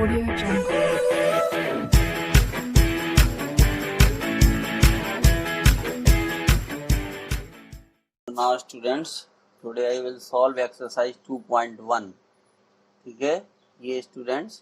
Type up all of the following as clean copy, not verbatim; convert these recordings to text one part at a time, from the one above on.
AudioJungle. Now students, today I will solve exercise 2.1. ठीक है, ये स्टूडेंट्स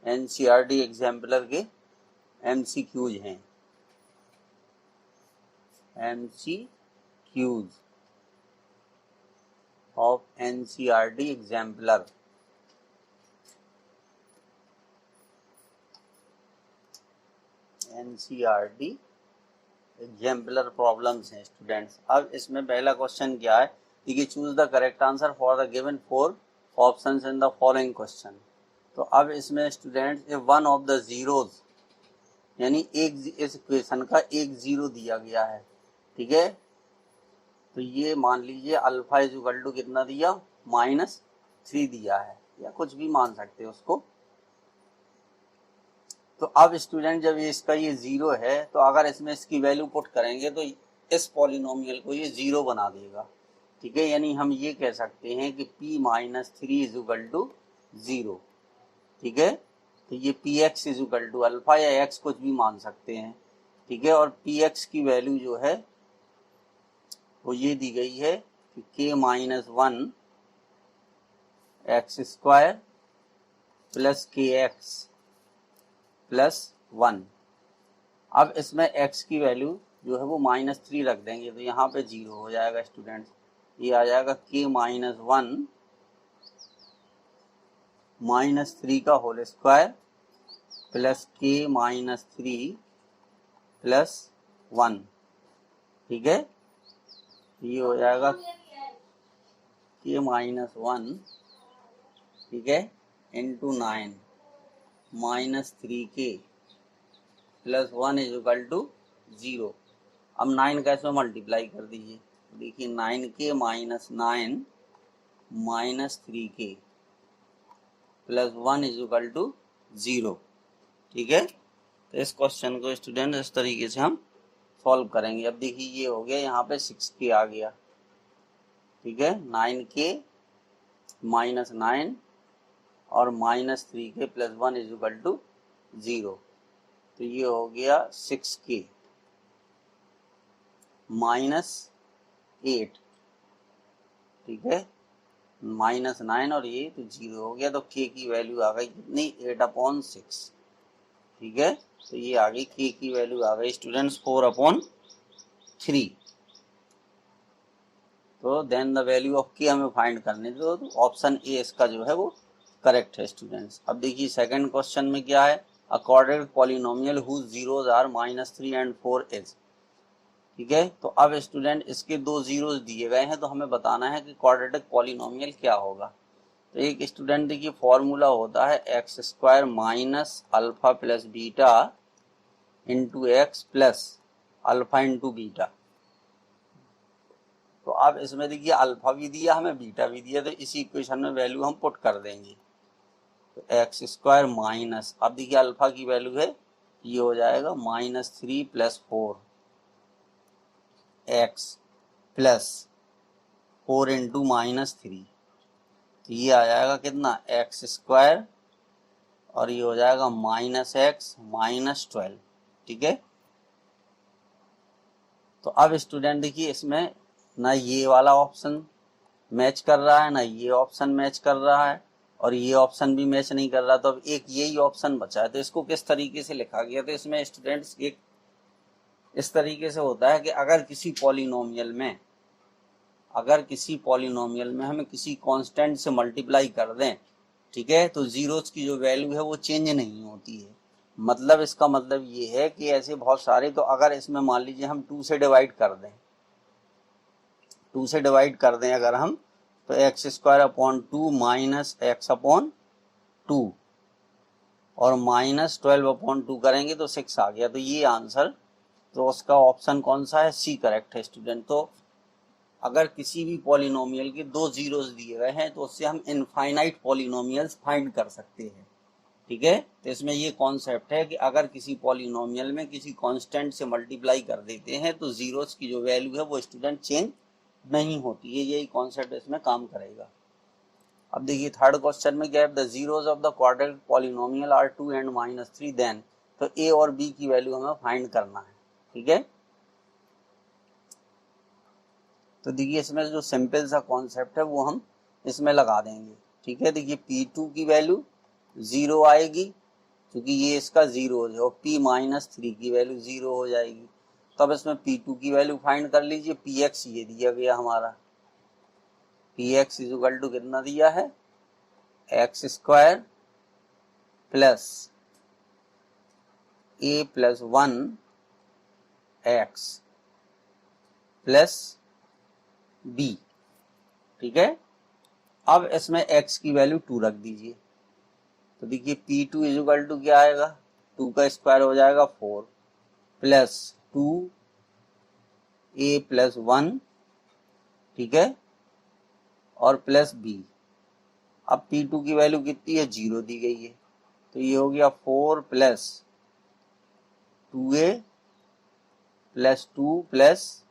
एनसीईआरटी एग्जाम्पलर के एमसीक्यूज हैं। MCQs of NCERT exemplar. NCERT exemplar problems हैं students. अब इसमें पहला क्वेश्चन क्या है, देखिए, choose the correct answer for the given 4 options in the following question. तो अब इसमें students one of the zeros, यानी एक इस इक्वेशन का एक जीरो दिया गया है। ठीक है, तो ये मान लीजिए अल्फा इज इक्वल टू कितना दिया, -3 दिया है, या कुछ भी मान सकते हैं उसको। तो अब स्टूडेंट जब ये इसका ये जीरो है, तो अगर इसमें इसकी वैल्यू पुट करेंगे तो इस पॉलिनोमियल को ये जीरो बना देगा। ठीक है, यानी हम ये कह सकते हैं कि p-3 इज इक्वल टू 0। ठीक है, तो ये px is equal to alpha या x कुछ भी मान सकते हैं। ठीक है, और px की वैल्यू जो है वो ये दी गई है कि k-1 x square plus kx plus 1। अब इसमें x की वैल्यू जो है वो -3 रख देंगे, तो यहाँ पे 0 हो जाएगा स्टूडेंट्स। ये आ जाएगा k-1 -3 का whole square plus k-3 plus 1। ठीक है, ये हो जाएगा k-1, ठीक है, into 9 -3k plus 1 is equal to 0। अब 9 का इसमें मल्टीप्लाई कर दीजिए, देखिए 9k -9 -3k plus 1 is equal to 0। ठीक है, तो इस क्वेश्चन को स्टूडेंट इस तरीके से हम सॉल्व करेंगे। अब देखिए ये हो गया, यहाँ पे 6k आ गया। ठीक है, 9k -9 और -3k plus 1 is equal to 0। तो ये हो गया 6k -8। ठीक है, -9 और ये तो 0 हो गया, तो k की वैल्यू आ गई कितनी, 8/6। ठीक है, तो ये आ गई k की वैल्यू आ गई स्टूडेंट्स 4/3। तो then the value of k हमें फाइंड करने दो, तो ऑप्शन ए इसका जो है वो करेक्ट है स्टूडेंट्स। अब देखिए सेकंड क्वेश्चन में क्या है, a quadratic polynomial whose zeros are -3 and 4 is. ठीक है, तो अब स्टूडेंट इसके दो जीरोज दिए गए हैं, तो हमें बताना है कि क्वाड्रेटिक पॉलिनोमियल क्या होगा। तो एक स्टूडेंट देखिए फॉर्मूला होता है x² minus alpha plus beta into x plus alpha into beta. तो अब इसमें देखिए अल्फा भी दिया हमें, बीटा भी दिया, तो इसी इक्वेशन में वैल्यू हम पुट कर देंगे। तो x² माइनस, अब देखिए अल्फा की वैल्यू है, ये हो जाएगा -3 + 4 x प्लस 4 इंटू -3। तो ये आ जाएगा कितना, x² और ये हो जाएगा -x -12। ठीक है, तो अब स्टूडेंट देखिए इसमें ना ये वाला ऑप्शन मैच कर रहा है, ना ये ऑप्शन मैच कर रहा है, और ये ऑप्शन भी मैच नहीं कर रहा। तो अब एक यही ऑप्शन बचा है, तो इसको किस तरीके से लिखा गया। तो इसमें स्टूडेंट्स एक इस तरीके से होता है कि अगर किसी पॉलिनोमियल में हमें किसी कांस्टेंट से मल्टीप्लाई कर दें, ठीक है, तो जीरोस की जो वैल्यू है वो चेंज नहीं होती है। मतलब इसका मतलब ये है कि ऐसे बहुत सारे, तो अगर इसमें मान लीजिए हम 2 से डिवाइड कर दें, अगर हम, तो x² माइनस x/2 और -12/2 करेंगे तो 6 आ गया। तो ये आंसर, तो उसका ऑप्शन कौन सा है, सी करेक्ट है स्टूडेंट। तो अगर किसी भी पॉलिनोमियल के दो जीरोस दिए गए हैं, तो उससे हम इनफाइनाइट पॉलिनोमियल्स फाइंड कर सकते हैं। ठीक है, तो इसमें ये कॉन्सेप्ट है कि अगर किसी पॉलिनोमियल में किसी कांस्टेंट से मल्टीप्लाई कर देते हैं, तो जीरोस की जो वैल्यू है वो स्टूडेंट चेंज नहीं होती है। यही कॉन्सेप्ट इसमें काम करेगा। अब देखिए थर्ड क्वेश्चन में क्या है, the zeros of the quadratic polynomial are 2 and -3 then, तो ए और बी की वैल्यू हमें फाइंड करना है। ठीक है, तो देखिए इसमें जो सिंपल सा कॉन्सेप्ट है वो हम इसमें लगा देंगे। ठीक है, देखिए P2 की वैल्यू 0 आएगी क्योंकि ये इसका 0 है, और P-3 की वैल्यू 0 हो जाएगी। तो अब इसमें P2 की वैल्यू फाइंड कर लीजिए। Px ये दिया गया हमारा, Px इक्वल टू कितना दिया है, x² plus a+1 x plus b। ठीक है, अब इसमें x की वैल्यू 2 रख दीजिए। तो देखिए P2 इक्वल टू क्या आएगा, 2 का स्क्वायर हो जाएगा 4 प्लस 2a+1, ठीक है, और प्लस b। अब P2 की वैल्यू कितनी है, 0 दी गई है, तो ये हो गया 4 plus 2a plus 2 plus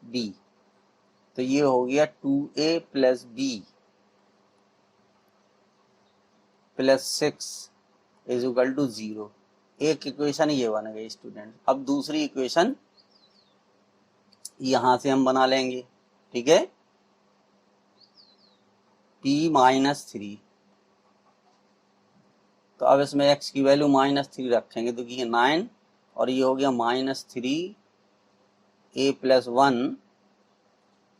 b, तो ये हो गया 2a plus b plus 6 is equal to 0। एक इक्वेशन ये बन गई स्टूडेंट। अब दूसरी इक्वेशन यहां से हम बना लेंगे। ठीक है, P-3, तो अब इसमें x की वैल्यू -3 रखेंगे, तो ये 9 और ये हो गया -3a+1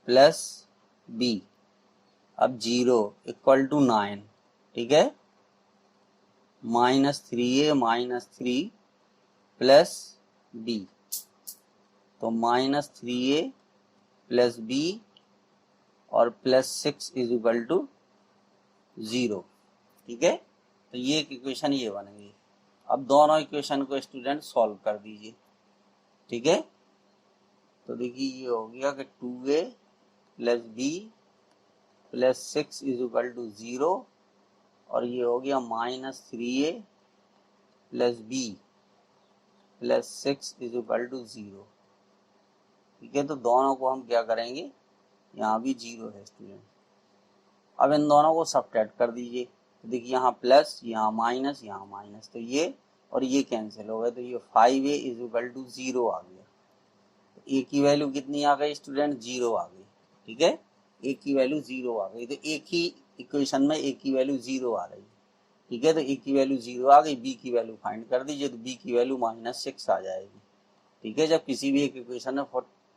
प्लस b, अब 0 इक्वल टू 9। ठीक है, -3a प्लस b, तो -3a प्लस b और प्लस 6 इज इक्वल टू 0। ठीक है, तो ये एक इक्वेशन ये बनेगी। अब दोनों इक्वेशन को स्टूडेंट सॉल्व कर दीजिए। ठीक है, तो देखिए ये हो गया कि 2a plus b plus 6 is equal to 0, और ये हो गया -3a plus b plus 6 is equal to 0। ठीक है, तो दोनों को हम क्या करेंगे, यहाँ भी 0 है स्टूडेंट। अब इन दोनों को सब्ट्रैक्ट कर दीजिए, तो देखिए यहाँ प्लस, यहाँ माइनस, तो ये और ये कैंसिल हो गए, तो ये 5a इज इक्वल टू 0 आ गया। तो a की वैल्यू कितनी आ गई स्टूडेंट, 0 आ गई। ठीक है, a की वैल्यू 0 आ गई, तो एक ही इक्वेशन में a की वैल्यू 0 आ रही है। ठीक है, तो a की वैल्यू 0 आ गई, b की वैल्यू फाइंड कर दीजिए, तो b की वैल्यू -6 आ जाएगी। ठीक है, जब किसी भी एक इक्वेशन में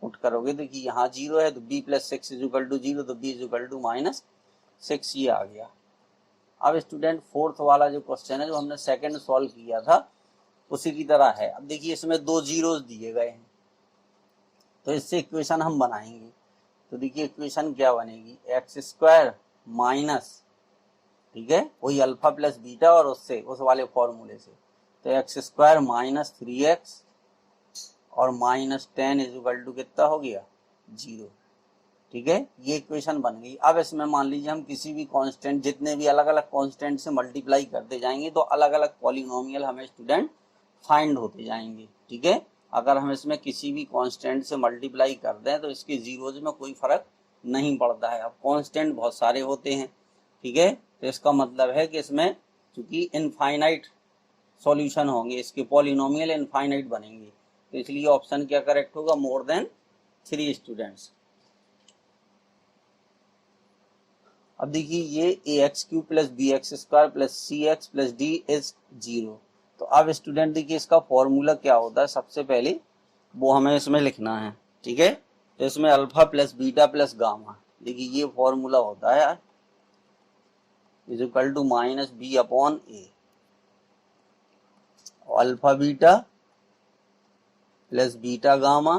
पुट करोगे तो कि यहाँ 0 है, तो b plus 6 is equal to 0, तो b इज इक्वल टू -6 ये आ गया। अब स्टूडेंट फोर्थ वाला जो क्वेश्चन है जो हमने सेकंड सॉल्व किया था उसी की तरह है। अब देखिए इसमें 2 जीरोस दिए गए हैं, तो इससे इक्वेशन हम बनाएंगे। तो देखिए इक्वेशन क्या बनेगी, x² माइनस, ठीक है, वही अल्फा प्लस बीटा और उससे उस वाले फॉर्मूले से, तो x² माइनस 3x और -10 इज इक्वल टू कितना हो गया, 0। ठीक है, ये इक्वेशन बन गई। अब इसमें मान लीजिए हम किसी भी कांस्टेंट, जितने भी अलग अलग कांस्टेंट से मल्टीप्लाई करते जाएंगे तो अलग अलग पॉलिनोमियल हमें स्टूडेंट फाइंड होते जाएंगे। ठीक है, अगर हम इसमें किसी भी कांस्टेंट से मल्टीप्लाई कर दें तो इसके जीरोज में कोई फर्क नहीं पड़ता है। अब कांस्टेंट बहुत सारे होते हैं। ठीक है, तो इसका मतलब है कि इसमें चूंकि इनफाइनाइट सॉल्यूशन होंगे, इसके पॉलिनोमियल इनफाइनाइट बनेंगे, तो इसलिए ऑप्शन क्या करेक्ट होगा, मोर देन 3 स्टूडेंट्स। अब देखिए ये ax³ plus bx² plus cx plus d is 0। तो अब स्टूडेंट देखिए इसका फॉर्मूला क्या होता है, सबसे पहले वो हमें इसमें लिखना है। ठीक है, तो इसमें alpha plus beta plus gamma, देखिए ये फॉर्मूला होता है is equal to -b/a, alpha beta plus beta gamma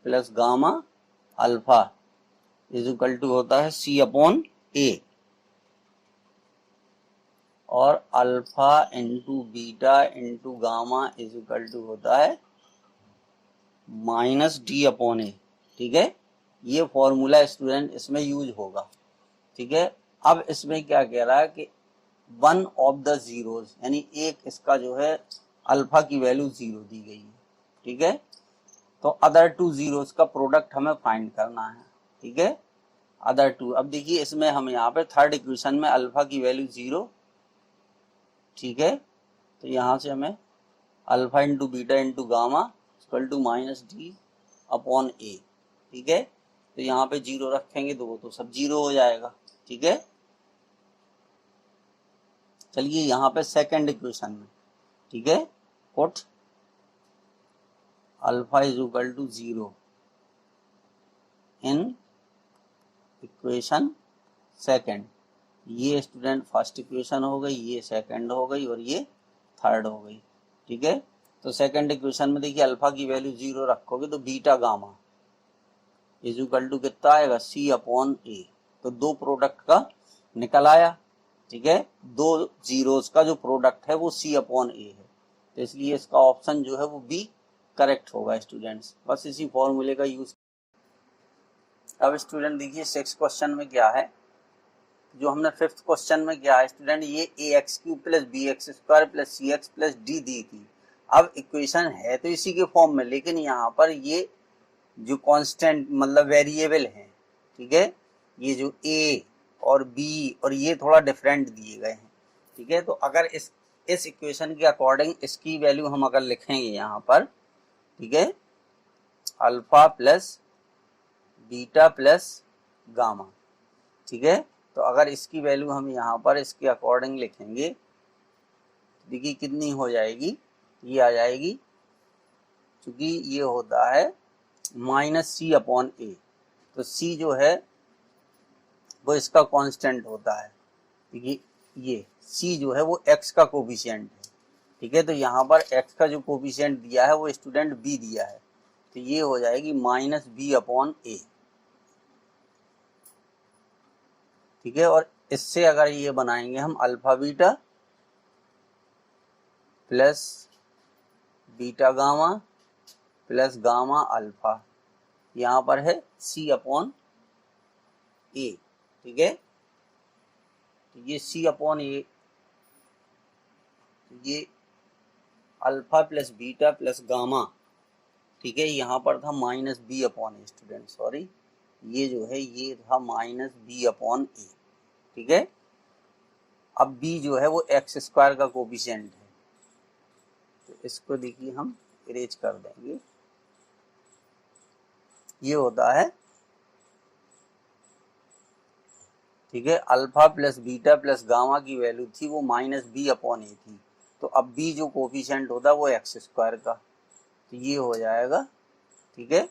plus gamma alpha is equal to होता है c/a, और alpha into beta into gamma is equal to होता है -d/a। ठीक है, ये फॉर्मूला स्टूडेंट इसमें यूज होगा। ठीक है, अब इसमें क्या कह रहा है कि वन ऑफ द जीरोस, यानी एक इसका जो है अल्फा की वैल्यू 0 दी गई है। ठीक है, तो अदर 2 जीरोस का प्रोडक्ट हमें फाइंड करना है। ठीक है, अदर टू। अब देखिए इसमें हम यहाँ पे थर्ड इक्वेशन में अल्फा की वैल्यू 0, ठीक है, तो यहाँ से हमें alpha into beta into gamma equal to minus D upon A, ठीक है, तो यहाँ पे 0 रखेंगे तो वो तो सब 0 हो जाएगा, ठीक है। चलिए यहाँ पे सेकंड इक्वेशन में, ठीक है, put alpha is equal to 0 in equation second. ये स्टूडेंट फर्स्ट इक्वेशन हो गई, ये सेकंड हो गई और ये थर्ड हो गई, ठीक है। तो सेकंड इक्वेशन में देखिए अल्फा की वैल्यू 0 रखोगे तो beta gamma is equal to कितना आएगा, सी अपॉन ए। तो दो प्रोडक्ट का निकल आया, ठीक है, दो जीरोस का जो प्रोडक्ट है वो सी अपॉन ए है, तो इसलिए इसका ऑप्शन जो है वो बी करेक्ट होगा स्टूडेंट्स। बस इसी फॉर्मूले का यूज। अब स्टूडेंट देखिए सिक्स क्वेश्चन में क्या है, जो हमने फिफ्थ क्वेश्चन में क्या है स्टूडेंट, ये A X cube plus B X square plus C X plus D दी थी। अब इक्वेशन है तो इसी के फॉर्म में, लेकिन यहाँ पर ये जो कांस्टेंट मतलब वेरिएबल है, ठीक है, ये जो ए और बी और ये थोड़ा डिफरेंट दिए गए हैं, ठीक है। तो अगर इस इक्वेशन के अकॉर्डिंग इसकी वैल्यू हम अगर लिखेंगे यहाँ पर, ठीक है, alpha plus beta plus gamma, ठीक है, तो अगर इसकी वैल्यू हम यहाँ पर इसके अकॉर्डिंग लिखेंगे, देखिए कितनी हो जाएगी, ये आ जाएगी, क्योंकि ये होता है माइनस सी अपॉन ए, तो सी जो है वो इसका कांस्टेंट होता है, देखिए ये सी जो है वो एक्स का कोफिशिएंट है, ठीक है, तो यहाँ पर एक्स का जो कोफिशिएंट दिया है वो स्टूडेंट बी दिया है, तो ये हो जाएगी माइनस बी अपॉन ए, ठीक है। और इससे अगर ये बनाएंगे हम alpha beta plus beta gamma plus gamma alpha, यहाँ पर है सी अपॉन ए, ठीक है, तो ये सी अपॉन ए, ये alpha plus beta plus gamma, ठीक है, यहाँ पर था minus b upon a student, sorry, ये जो है ये था माइनस बी अपॉन ए, ठीक है। अब बी जो है वो एक्स स्क्वायर का कोफिशिएंट है, तो इसको देखिए हम इरेज कर देंगे, ये होता है, ठीक है, alpha plus beta plus gamma की वैल्यू थी वो माइनस बी अपॉन ए थी, तो अब बी जो कोफिशिएंट होता है वो एक्स स्क्वायर का, तो ये हो जाएगा, ठीक है,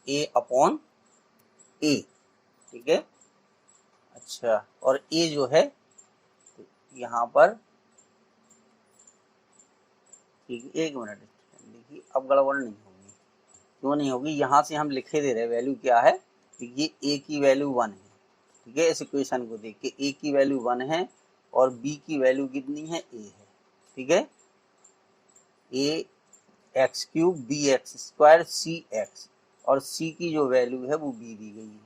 ए अपॉन ए, ठीक है। अच्छा, और ए जो है तो यहाँ पर, ठीक है, एक मिनट देखिए, अब गड़बड़ नहीं होगी, क्यों नहीं होगी, यहाँ से हम लिखे दे रहे वैल्यू क्या है, ये ए की वैल्यू 1 है, ठीक है, इस इक्वेशन को देख के ए की वैल्यू 1 है और बी की वैल्यू कितनी है, ए है, ठीक है, A X cube B X square C X, और सी की जो वैल्यू है वो बी दी गई है,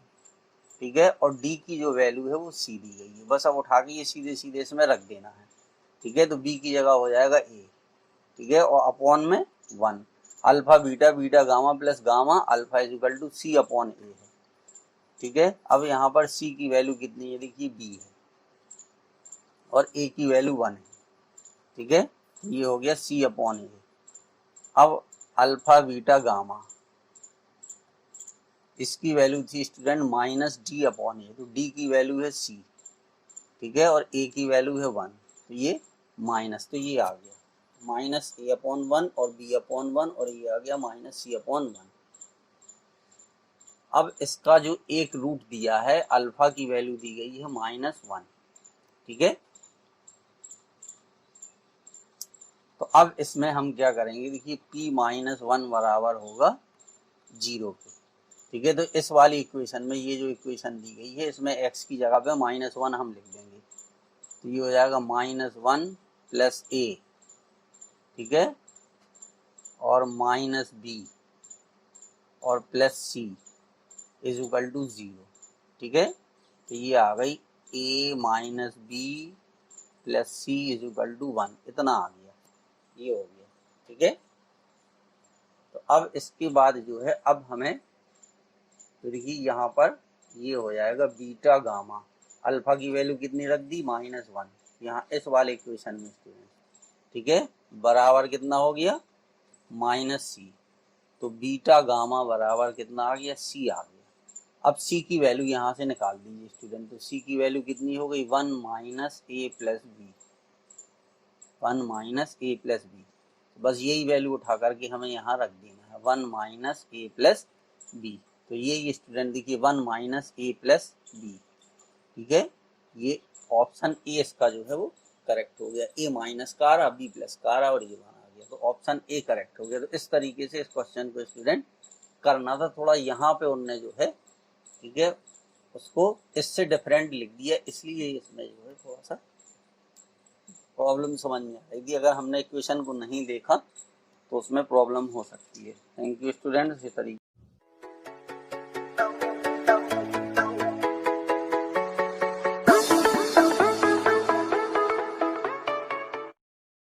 ठीक है, और डी की जो वैल्यू है वो सी दी गई है, बस अब उठा के ये सीधे सीधे इसमें रख देना है, ठीक है, तो बी की जगह हो जाएगा ए, ठीक है, और अपॉन में 1, alpha beta beta gamma plus gamma alpha is equal to C upon A है, ठीक है। अब यहाँ पर सी की वैल्यू कितनी है, देखिए बी है और ए की वैल्यू 1 है, ठीक है, ये हो गया सी अपॉन ए। अब अल्फा बीटा गामा, इसकी वैल्यू थी स्टूडेंट माइनस डी अपॉन ए, तो डी की वैल्यू है सी, ठीक है, और ए की वैल्यू है 1, तो ये माइनस, तो ये आ गया माइनस ए अपॉन 1 और बी अपॉन 1, और ये आ गया माइनस सी अपॉन 1। अब इसका जो एक रूट दिया है अल्फा की वैल्यू दी गई है -1, ठीक है, तो अब इसमें हम क्या करेंगे, देखिए p-1 बराबर होगा 0 के, ठीक है, तो इस वाली इक्वेशन में ये जो इक्वेशन दी गई है इसमें x की जगह पे -1 हम लिख देंगे, तो ये हो जाएगा -1 प्लस a, ठीक है, और माइनस बी और plus c is equal to 0, ठीक है, तो ये आ गई a minus b plus c is equal to 1, इतना आ गया, ये हो गया, ठीक है। तो अब इसके बाद जो है अब हमें, तो देखिए यहाँ पर ये हो जाएगा बीटा गामा, अल्फा की वैल्यू कितनी रख दी -1 यहाँ इस वाले इक्वेशन में स्टूडेंट, ठीक है, बराबर कितना हो गया -c, तो बीटा गामा बराबर कितना आ गया c आ गया। अब c की वैल्यू यहाँ से निकाल दीजिए स्टूडेंट, तो c की वैल्यू कितनी हो गई 1 minus a plus b, 1 minus a plus b, बस यही वैल्यू उठा करके हमें यहाँ रख देना है 1 माइनस a प्लस बी, तो ये स्टूडेंट देखिए 1 माइनस a प्लस बी, ठीक है, ये ऑप्शन ए इसका जो है वो करेक्ट हो गया, ए माइनस का आ रहा, बी प्लस का आ रहा और ये वन आ गया, तो ऑप्शन ए करेक्ट हो गया। तो इस तरीके से इस क्वेश्चन को स्टूडेंट करना था, थोड़ा यहाँ पे उनने जो है, ठीक है, उसको इससे डिफरेंट लिख दिया, इसलिए इसमें जो है थोड़ा सा प्रॉब्लम समझ में आ रही थी, अगर हमने इक्वेशन को नहीं देखा तो उसमें प्रॉब्लम हो सकती है। थैंक यू स्टूडेंट, इसी तरीके